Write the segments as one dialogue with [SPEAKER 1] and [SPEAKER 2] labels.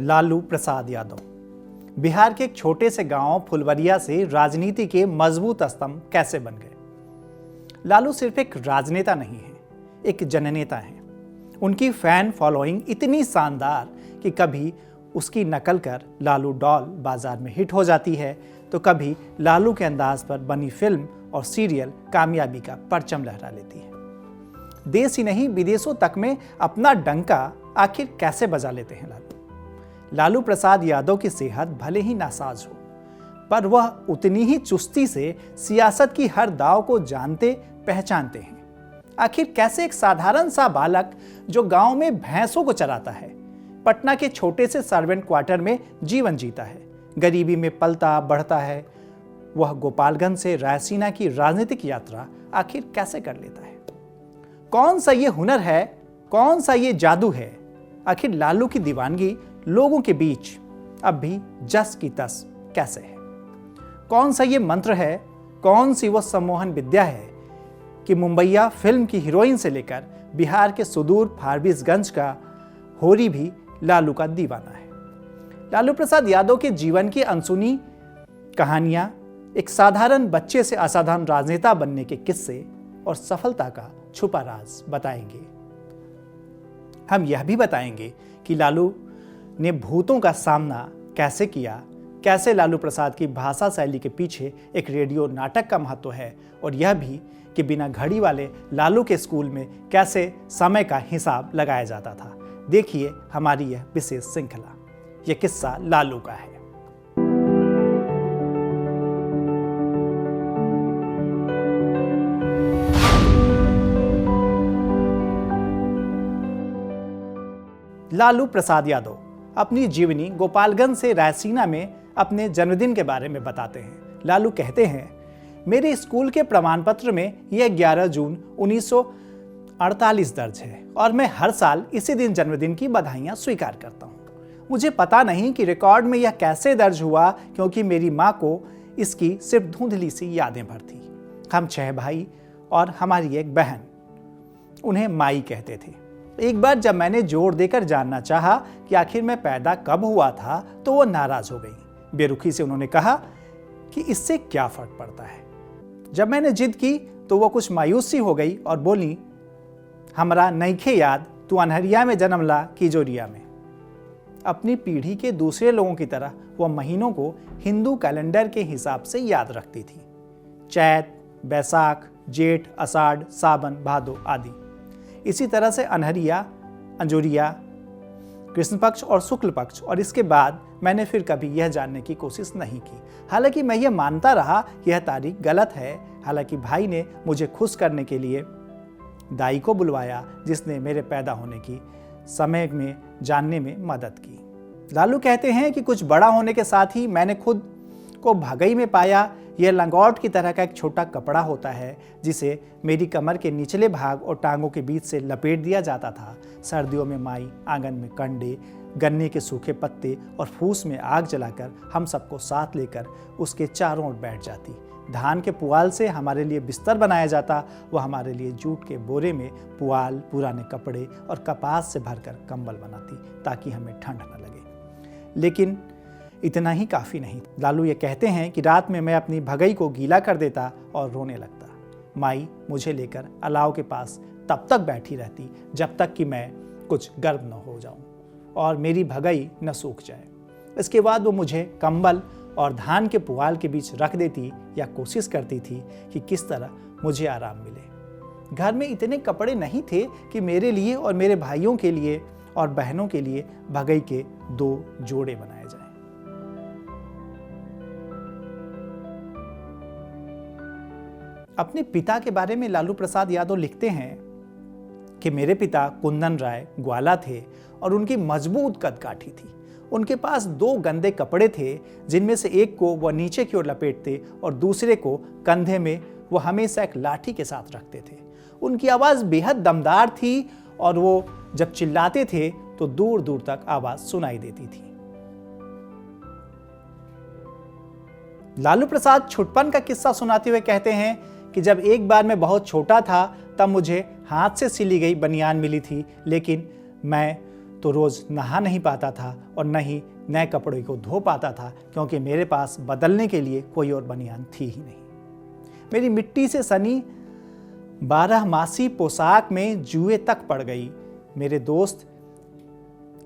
[SPEAKER 1] लालू प्रसाद यादव बिहार के एक छोटे से गांव फुलवरिया से राजनीति के मजबूत स्तंभ कैसे बन गए। लालू सिर्फ एक राजनेता नहीं है, एक जननेता है। उनकी फैन फॉलोइंग इतनी शानदार कि कभी उसकी नकल कर लालू डॉल बाजार में हिट हो जाती है, तो कभी लालू के अंदाज पर बनी फिल्म और सीरियल कामयाबी का परचम लहरा लेती है। देश ही नहीं विदेशों तक में अपना डंका आखिर कैसे बजा लेते हैं लालू प्रसाद यादव की सेहत भले ही नासाज हो, पर वह उतनी ही चुस्ती से सियासत की हर दाव को जानते पहचानते हैं। आखिर कैसे एक साधारण सा बालक जो गांव में भैंसों को चराता है, पटना के छोटे से सर्वेंट क्वार्टर में जीवन जीता है, गरीबी में पलता बढ़ता है, वह गोपालगंज से रायसीना की राजनीतिक यात्रा आखिर कैसे कर लेता है। कौन सा ये हुनर है, कौन सा ये जादू है। आखिर लालू की दीवानगी लोगों के बीच अब भी जस की तस कैसे है। कौन सा ये मंत्र है, कौन सी वह सम्मोहन विद्या है कि मुंबईया फिल्म की हीरोइन से लेकर बिहार के सुदूर फारबिसगंज का होरी भी लालू का दीवाना है। लालू प्रसाद यादव के जीवन की अनसुनी कहानियां, एक साधारण बच्चे से असाधारण राजनेता बनने के किस्से और सफलता का छुपा राज बताएंगे। हम यह भी बताएंगे कि लालू ने भूतों का सामना कैसे किया, कैसे लालू प्रसाद की भाषा शैली के पीछे एक रेडियो नाटक का महत्व है, और यह भी कि बिना घड़ी वाले लालू के स्कूल में कैसे समय का हिसाब लगाया जाता था। देखिए हमारी यह विशेष श्रृंखला। यह किस्सा लालू का है। लालू प्रसाद यादव अपनी जीवनी गोपालगंज से रायसीना में अपने जन्मदिन के बारे में बताते हैं। लालू कहते हैं, मेरे स्कूल के प्रमाण पत्र में यह 11 जून 1948 दर्ज है और मैं हर साल इसी दिन जन्मदिन की बधाइयां स्वीकार करता हूं। मुझे पता नहीं कि रिकॉर्ड में यह कैसे दर्ज हुआ, क्योंकि मेरी माँ को इसकी सिर्फ धुंधली सी यादें भर थी। हम 6 भाई और हमारी एक बहन, उन्हें माई कहते थे। एक बार जब मैंने जोर देकर जानना चाहा कि आखिर मैं पैदा कब हुआ था, तो वो नाराज हो गई। बेरुखी से उन्होंने कहा कि इससे क्या फर्क पड़ता है। जब मैंने जिद की तो वो कुछ मायूस सी हो गई और बोली, हमरा नइखे याद, तू अनहरिया में जन्म ला की जोरिया में। अपनी पीढ़ी के दूसरे लोगों की तरह वह महीनों को हिंदू कैलेंडर के हिसाब से याद रखती थी। चैत, बैसाख, जेठ, अषाढ़, सावन, भादो आदि। इसी तरह से अनहरिया, अंजोरिया, कृष्ण पक्ष और शुक्ल पक्ष, और इसके बाद मैंने फिर कभी यह जानने की कोशिश नहीं की। हालांकि मैं यह मानता रहा यह तारीख गलत है। हालांकि भाई ने मुझे खुश करने के लिए दाई को बुलवाया, जिसने मेरे पैदा होने की समय में जानने में मदद की। लालू कहते हैं कि कुछ बड़ा होने के साथ ही मैंने खुद को भगई में पाया। यह लंगोट की तरह का एक छोटा कपड़ा होता है, जिसे मेरी कमर के निचले भाग और टांगों के बीच से लपेट दिया जाता था। सर्दियों में माई आंगन में कंडे, गन्ने के सूखे पत्ते और फूस में आग जलाकर हम सबको साथ लेकर उसके चारों ओर बैठ जाती। धान के पुआल से हमारे लिए बिस्तर बनाया जाता। वह हमारे लिए जूट के बोरे में पुआल, पुराने कपड़े और कपास से भरकर कंबल बनाती, ताकि हमें ठंड न लगे। लेकिन इतना ही काफ़ी नहीं। लालू ये कहते हैं कि रात में मैं अपनी भगई को गीला कर देता और रोने लगता। माई मुझे लेकर अलाव के पास तब तक बैठी रहती जब तक कि मैं कुछ गर्म न हो जाऊं और मेरी भगई न सूख जाए। इसके बाद वो मुझे कंबल और धान के पुआल के बीच रख देती या कोशिश करती थी कि किस तरह मुझे आराम मिले। घर में इतने कपड़े नहीं थे कि मेरे लिए और मेरे भाइयों के लिए और बहनों के लिए भगई के 2 जोड़े बनाए जाएं। अपने पिता के बारे में लालू प्रसाद यादव लिखते हैं कि मेरे पिता कुंदन राय ग्वाला थे और उनकी मजबूत कदकाठी थी। उनके पास 2 गंदे कपड़े थे, जिनमें से एक को वह नीचे की ओर लपेटते और दूसरे को कंधे में वह हमेशा एक लाठी के साथ रखते थे। उनकी आवाज़ बेहद दमदार थी और वो जब चिल्लाते थे तो दूर दूर तक आवाज़ सुनाई देती थी। लालू प्रसाद छुटपन का किस्सा सुनाते हुए कहते हैं कि जब एक बार मैं बहुत छोटा था, तब मुझे हाथ से सिली गई बनियान मिली थी, लेकिन मैं तो रोज़ नहा नहीं पाता था और न ही नए कपड़े को धो पाता था, क्योंकि मेरे पास बदलने के लिए कोई और बनियान थी ही नहीं। मेरी मिट्टी से सनी 12 मासी पोशाक में जुए तक पड़ गई। मेरे दोस्त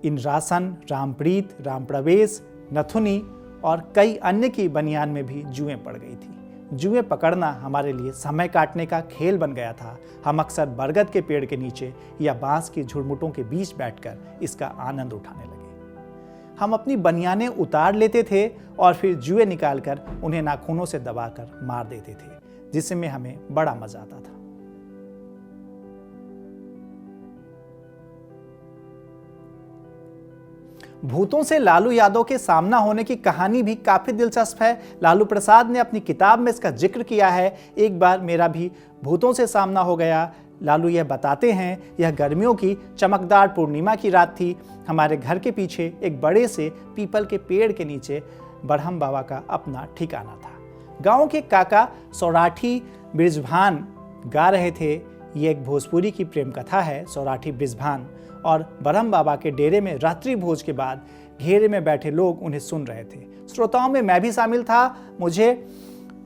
[SPEAKER 1] इंद्रासन, रामप्रीत, रामप्रवेश, नथुनी और कई अन्य की बनियान में भी जुएं पड़ गई थी। जुएं पकड़ना हमारे लिए समय काटने का खेल बन गया था। हम अक्सर बरगद के पेड़ के नीचे या बांस की झुरमुटों के बीच बैठकर इसका आनंद उठाने लगे। हम अपनी बनियानें उतार लेते थे और फिर जुए निकालकर उन्हें नाखूनों से दबाकर मार देते थे, जिसमें हमें बड़ा मजा आता था। भूतों से लालू यादव के सामना होने की कहानी भी काफी दिलचस्प है। लालू प्रसाद ने अपनी किताब में इसका जिक्र किया है। एक बार मेरा भी भूतों से सामना हो गया। लालू यह बताते हैं, यह गर्मियों की चमकदार पूर्णिमा की रात थी। हमारे घर के पीछे एक बड़े से पीपल के पेड़ के नीचे बरहम बाबा का अपना ठिकाना था। गांव के काका सौराठी ब्रिजभान गा रहे थे। ये एक भोजपुरी की प्रेम कथा है। सौराठी ब्रिजभान और बरहम बाबा के डेरे में रात्रि भोज के बाद घेरे में बैठे लोग उन्हें सुन रहे थे। श्रोताओं में मैं भी शामिल था। मुझे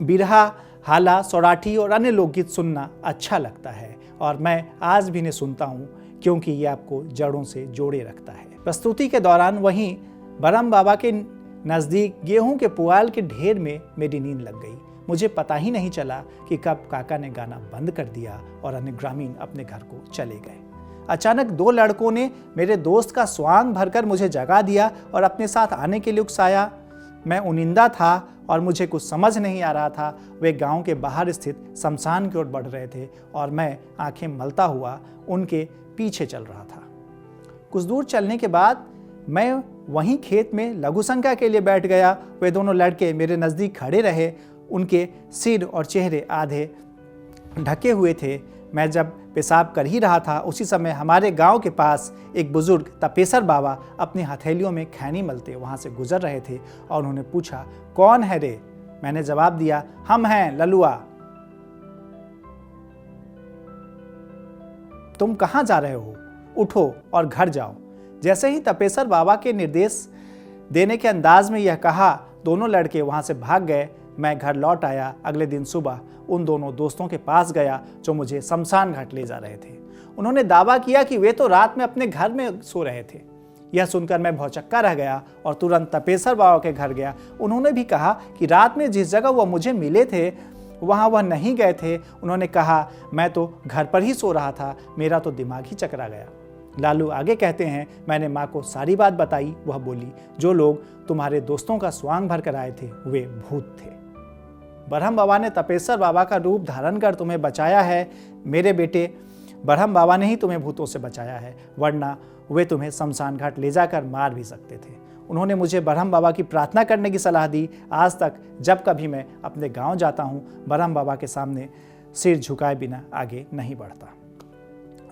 [SPEAKER 1] बिरहा, हाला, सौराठी और अन्य लोकगीत सुनना अच्छा लगता है और मैं आज भी इन्हें सुनता हूँ, क्योंकि ये आपको जड़ों से जोड़े रखता है। प्रस्तुति के दौरान वहीं बरहम बाबा के नज़दीक गेहूं के पुआल के ढेर में मेरी नींद लग गई। मुझे पता ही नहीं चला कि कब काका ने गाना बंद कर दिया और अन्य ग्रामीण अपने घर को चले गए। अचानक 2 लड़कों ने मेरे दोस्त का स्वांग भरकर मुझे जगा दिया और अपने साथ आने के लिए उकसाया। मैं उनिंदा था और मुझे कुछ समझ नहीं आ रहा था। वे गांव के बाहर स्थित शमशान की ओर बढ़ रहे थे और मैं आंखें मलता हुआ उनके पीछे चल रहा था। कुछ दूर चलने के बाद मैं वहीं खेत में लघुशंका के लिए बैठ गया। वे दोनों लड़के मेरे नज़दीक खड़े रहे। उनके सिर और चेहरे आधे ढके हुए थे। मैं जब पेशाब कर ही रहा था, उसी समय हमारे गांव के पास एक बुजुर्ग तपेसर बाबा अपनी हथेलियों में खैनी मलते वहां से गुजर रहे थे और उन्होंने पूछा, कौन है रे? मैंने जवाब दिया, हम हैं ललुआ। तुम कहां जा रहे हो? उठो और घर जाओ। जैसे ही तपेसर बाबा के निर्देश देने के अंदाज में यह कहा, दोनों लड़के वहां से भाग गए। मैं घर लौट आया। अगले दिन सुबह उन दोनों दोस्तों के पास गया जो मुझे शमशान घाट ले जा रहे थे। उन्होंने दावा किया कि वे तो रात में अपने घर में सो रहे थे। यह सुनकर मैं भौचक्का रह गया और तुरंत तपेसर बाबा के घर गया। उन्होंने भी कहा कि रात में जिस जगह वह मुझे मिले थे वहाँ वह नहीं गए थे। उन्होंने कहा, मैं तो घर पर ही सो रहा था, मेरा तो दिमाग ही चकरा गया। लालू आगे कहते हैं, मैंने माँ को सारी बात बताई। वह बोली, जो लोग तुम्हारे दोस्तों का स्वांग भर कर आए वे भूत थे। बरहम बाबा ने तपेसर बाबा का रूप धारण कर तुम्हें बचाया है। मेरे बेटे, बरहम बाबा ने ही तुम्हें भूतों से बचाया है, वरना वे तुम्हें शमशान घाट ले जाकर मार भी सकते थे। उन्होंने मुझे बरहम बाबा की प्रार्थना करने की सलाह दी। आज तक जब कभी मैं अपने गांव जाता हूं, बरहम बाबा के सामने सिर झुकाए बिना आगे नहीं बढ़ता।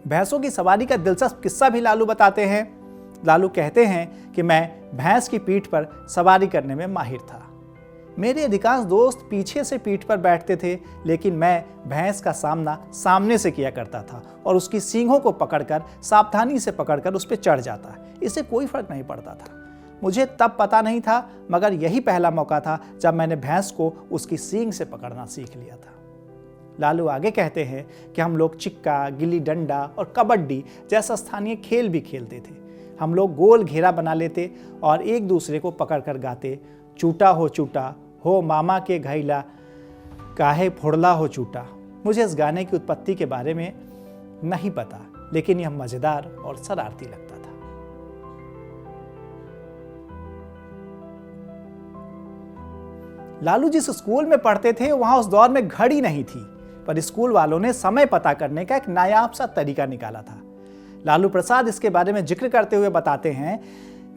[SPEAKER 1] भैंसों की सवारी का दिलचस्प किस्सा भी लालू बताते हैं। लालू कहते हैं कि मैं भैंस की पीठ पर सवारी करने में माहिर था। मेरे अधिकांश दोस्त पीछे से पीठ पर बैठते थे, लेकिन मैं भैंस का सामना सामने से किया करता था और उसकी सींगों को पकड़कर सावधानी से पकड़कर उस पर चढ़ जाता। इससे कोई फर्क नहीं पड़ता था। मुझे तब पता नहीं था, मगर यही पहला मौका था जब मैंने भैंस को उसकी सींग से पकड़ना सीख लिया था। लालू आगे कहते हैं कि हम लोग चिक्का, गिल्ली डंडा और कबड्डी जैसा स्थानीय खेल भी खेलते थे। हम लोग गोल घेरा बना लेते और एक दूसरे को पकड़कर गाते, चूटा हो मामा के घैला, काहे फोड़ला हो चूटा। मुझे इस गाने की उत्पत्ति के बारे में नहीं पता, लेकिन यह मजेदार और शरारती लगता था। लालू जिस स्कूल में पढ़ते थे वहां उस दौर में घड़ी नहीं थी, पर स्कूल वालों ने समय पता करने का एक नायाब सा तरीका निकाला था। लालू प्रसाद इसके बारे में जिक्र करते हुए बताते हैं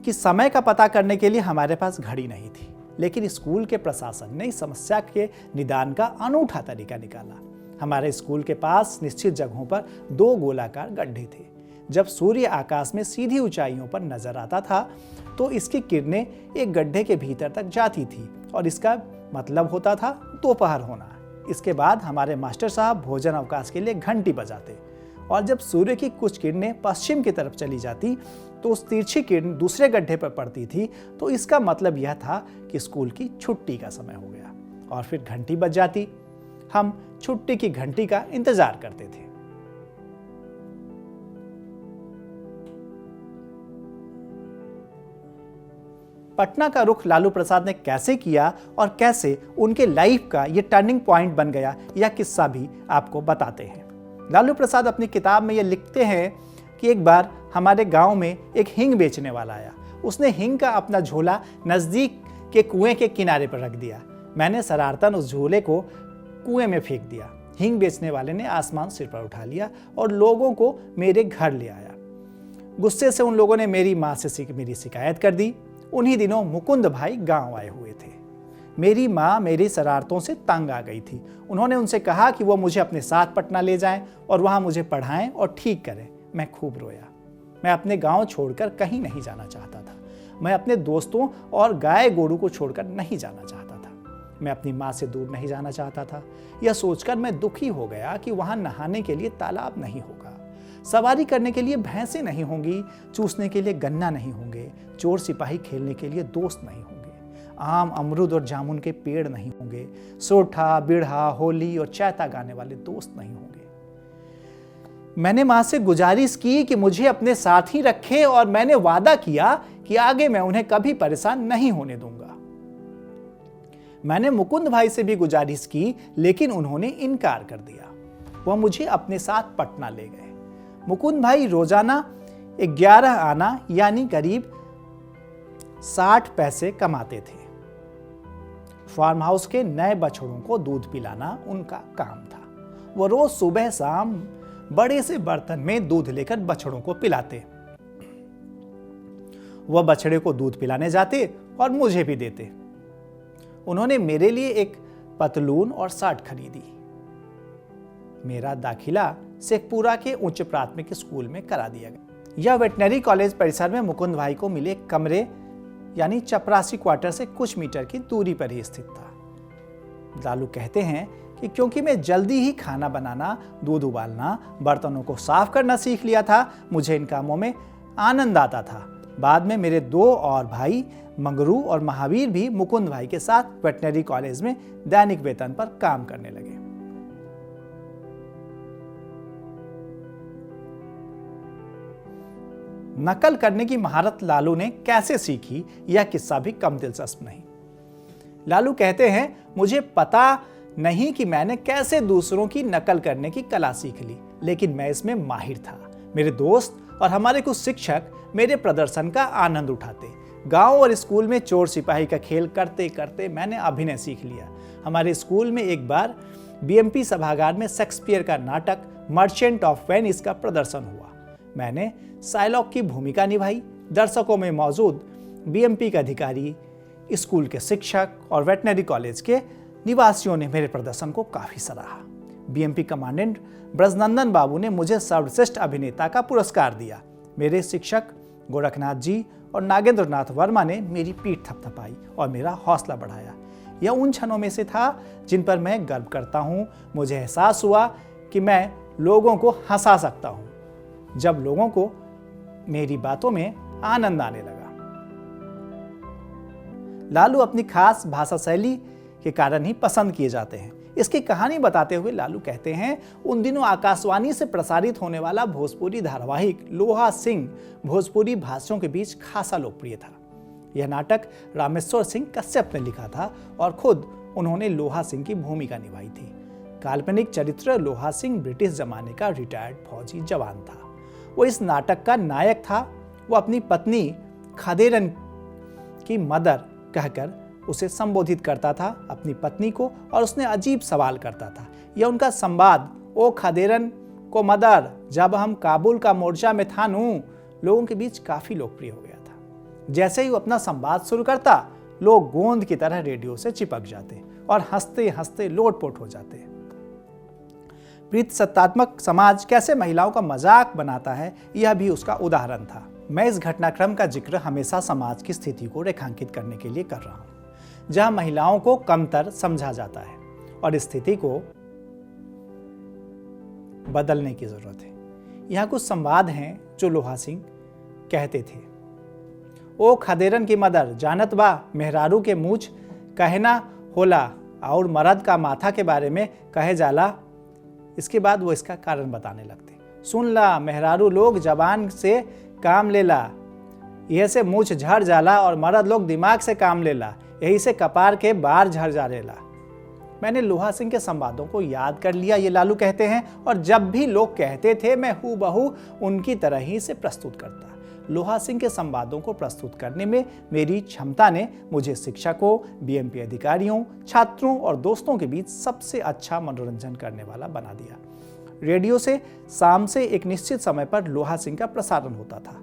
[SPEAKER 1] कि समय का पता करने के लिए हमारे पास घड़ी नहीं थी, लेकिन स्कूल के प्रशासन ने इस समस्या के निदान का अनूठा तरीका निकाला। हमारे स्कूल के पास निश्चित जगहों पर 2 गोलाकार गड्ढे थे। जब सूर्य आकाश में सीधी ऊंचाइयों पर नजर आता था तो इसकी किरणें एक गड्ढे के भीतर तक जाती थी और इसका मतलब होता था दोपहर होना। इसके बाद हमारे मास्टर साहब भोजन अवकाश के लिए घंटी बजाते और जब सूर्य की कुछ किरणें पश्चिम की तरफ चली जाती तो उस तिरछी किरण दूसरे गड्ढे पर पड़ती थी, तो इसका मतलब यह था कि स्कूल की छुट्टी का समय हो गया। और फिर घंटी बज जाती। हम छुट्टी की घंटी का इंतजार करते थे। पटना का रुख लालू प्रसाद ने कैसे किया और कैसे उनके लाइफ का ये टर्निंग पॉइंट बन गया, यह किस्सा भी आपको बताते हैं। लालू प्रसाद अपनी किताब में ये लिखते हैं कि एक बार हमारे गांव में एक हींग बेचने वाला आया। उसने हींग का अपना झोला नज़दीक के कुएं के किनारे पर रख दिया। मैंने शरारतन उस झोले को कुएं में फेंक दिया। हींग बेचने वाले ने आसमान सिर पर उठा लिया और लोगों को मेरे घर ले आया। गुस्से से उन लोगों ने मेरी माँ से मेरी शिकायत कर दी। उन्हीं दिनों मुकुंद भाई गांव आए हुए थे। मेरी माँ मेरी शरारतों से तंग आ गई थी। उन्होंने उनसे कहा कि वो मुझे अपने साथ पटना ले जाएं और वहाँ मुझे पढ़ाएं और ठीक करें। मैं खूब रोया। मैं अपने गांव छोड़कर कहीं नहीं जाना चाहता था। मैं अपने दोस्तों और गाय गोरू को छोड़कर नहीं जाना चाहता था। मैं अपनी माँ से दूर नहीं जाना चाहता था। यह सोचकर मैं दुखी हो गया कि वहाँ नहाने के लिए तालाब नहीं होगा, सवारी करने के लिए भैंसें नहीं होंगी, चूसने के लिए गन्ना नहीं होंगे, चोर सिपाही खेलने के लिए दोस्त नहीं होंगे, आम अमरूद और जामुन के पेड़ नहीं होंगे, सोठा बिढ़ा होली और चैता गाने वाले दोस्त नहीं होंगे। मैंने माँ से गुजारिश की कि मुझे अपने साथ ही रखे और मैंने वादा किया कि आगे मैं उन्हें कभी परेशान नहीं होने दूंगा। मैंने मुकुंद भाई से भी गुजारिश की, लेकिन उन्होंने इनकार कर दिया। वह मुझे अपने साथ पटना ले गए। मुकुंद भाई रोजाना 11 आना यानी करीब 60 पैसे कमाते थे। फार्म हाउस के नए बछड़ों को दूध पिलाना उनका काम था। वो रोज सुबह शाम बड़े से बर्तन में दूध लेकर बछड़ों को पिलाते। वह बछड़े को दूध पिलाने जाते और मुझे भी देते। उन्होंने मेरे लिए एक पतलून और शर्ट खरीदी। मेरा दाखिला शेखपुरा के उच्च प्राथमिक स्कूल में करा दिया गया। यह वेटनरी कॉलेज परिसर में मुकुंद भाई को मिले कमरे यानी चपरासी क्वार्टर से कुछ मीटर की दूरी पर ही स्थित था। लालू कहते हैं कि क्योंकि मैं जल्दी ही खाना बनाना, दूध उबालना, बर्तनों को साफ करना सीख लिया था, मुझे इन कामों में आनंद आता था। बाद में मेरे 2 और भाई मंगरू और महावीर भी मुकुंद भाई के साथ वेटनरी कॉलेज में दैनिक वेतन पर काम करने लगे। नकल करने की महारत लालू ने कैसे सीखी, यह किस्सा भी कम दिलचस्प नहीं। लालू कहते हैं, मुझे पता नहीं कि मैंने कैसे दूसरों की नकल करने की कला सीख ली, लेकिन मैं इसमें माहिर था। मेरे दोस्त और हमारे कुछ शिक्षक मेरे प्रदर्शन का आनंद उठाते। गांव और स्कूल में चोर सिपाही का खेल करते करते मैंने अभिनय सीख लिया। हमारे स्कूल में एक बार बीएमपी सभागार में शेक्सपियर का नाटक मर्चेंट ऑफ वेनिस का प्रदर्शन हुआ। मैंने साइलॉक की भूमिका निभाई। दर्शकों में मौजूद बीएमपी के अधिकारी, स्कूल के शिक्षक और वेटनरी कॉलेज के निवासियों ने मेरे प्रदर्शन को काफी सराहा। बीएमपी कमांडेंट ब्रजनंदन बाबू ने मुझे सर्वश्रेष्ठ अभिनेता का पुरस्कार दिया। मेरे शिक्षक गोरखनाथ जी और नागेंद्र नाथ वर्मा ने मेरी पीठ थपथपाई और मेरा हौसला बढ़ाया। यह उन क्षणों में से था जिन पर मैं गर्व करता हूँ। मुझे एहसास हुआ कि मैं लोगों को हंसा सकता हूँ जब लोगों को मेरी बातों में आनंद आने लगा। लालू अपनी खास भाषा शैली के कारण ही पसंद किए जाते हैं। इसकी कहानी बताते हुए लालू कहते हैं, उन दिनों आकाशवाणी से प्रसारित होने वाला भोजपुरी धारावाहिक लोहा सिंह भोजपुरी भाषियों के बीच खासा लोकप्रिय था। यह नाटक रामेश्वर सिंह कश्यप ने लिखा था और खुद उन्होंने लोहा सिंह की भूमिका निभाई थी। काल्पनिक चरित्र लोहा सिंह ब्रिटिश जमाने का रिटायर्ड फौजी जवान था। वो इस नाटक का नायक था। वो अपनी पत्नी खदेरन की मदर कहकर उसे संबोधित करता था, अपनी पत्नी को, और उसने अजीब सवाल करता था। यह उनका संवाद, ओ खदेरन को मदर, जब हम काबुल का मोर्चा में था नू, लोगों के बीच काफी लोकप्रिय हो गया था। जैसे ही वो अपना संवाद शुरू करता, लोग गोंद की तरह रेडियो से चिपक जाते और हंसते हंसते लोटपोट हो जाते। प्रीतिसत्तात्मक समाज कैसे महिलाओं का मजाक बनाता है, यह भी उसका उदाहरण था। मैं इस घटनाक्रम का जिक्र हमेशा समाज की स्थिति को रेखांकित करने के लिए कर रहा हूं, जहां महिलाओं को कमतर समझा जाता है और स्थिति को बदलने की जरूरत है। यहाँ कुछ संवाद हैं जो लोहा सिंह कहते थे। ओ खदेरन की मदर जानत बा मेहरारू के मूछ कहना होला और मर्द का माथा के बारे में कहे जाला। इसके बाद वो इसका कारण बताने लगते। सुन ला मेहरारू लोग जबान से काम लेला, यह से मूछ झड़ जाला और मर्द लोग दिमाग से काम लेला, यही से कपार के बार झड़ जा रेला। मैंने लोहा सिंह के संवादों को याद कर लिया, ये लालू कहते हैं, और जब भी लोग कहते थे मैं हूबहू उनकी तरह ही से प्रस्तुत करता। लोहा सिंह के संवादों को प्रस्तुत करने में मेरी क्षमता ने मुझे शिक्षकों, बीएमपी अधिकारियों, छात्रों और दोस्तों के बीच सबसे अच्छा मनोरंजन करने वाला बना दिया। रेडियो से शाम से एक निश्चित समय पर लोहा सिंह का प्रसारण होता था।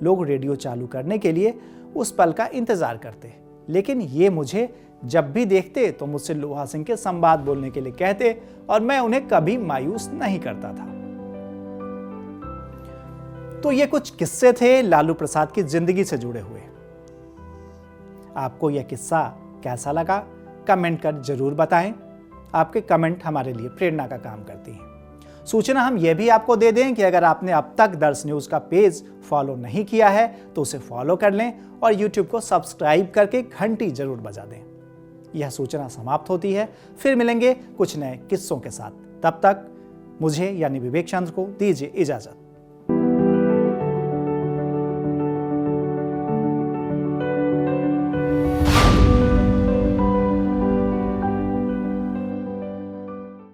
[SPEAKER 1] लोग रेडियो चालू करने के लिए उस पल का इंतजार करते, लेकिन ये मुझे जब भी देखते तो मुझसे लोहा सिंह के संवाद बोलने के लिए कहते और मैं उन्हें कभी मायूस नहीं करता था। तो ये कुछ किस्से थे लालू प्रसाद की जिंदगी से जुड़े हुए। आपको यह किस्सा कैसा लगा कमेंट कर जरूर बताएं। आपके कमेंट हमारे लिए प्रेरणा का काम करती हैं। सूचना हम यह भी आपको दे दें कि अगर आपने अब तक दर्श न्यूज का पेज फॉलो नहीं किया है तो उसे फॉलो कर लें और यूट्यूब को सब्सक्राइब करके घंटी जरूर बजा दें। यह सूचना समाप्त होती है, फिर मिलेंगे कुछ नए किस्सों के साथ। तब तक मुझे यानी विवेक चंद्र को दीजिए इजाजत।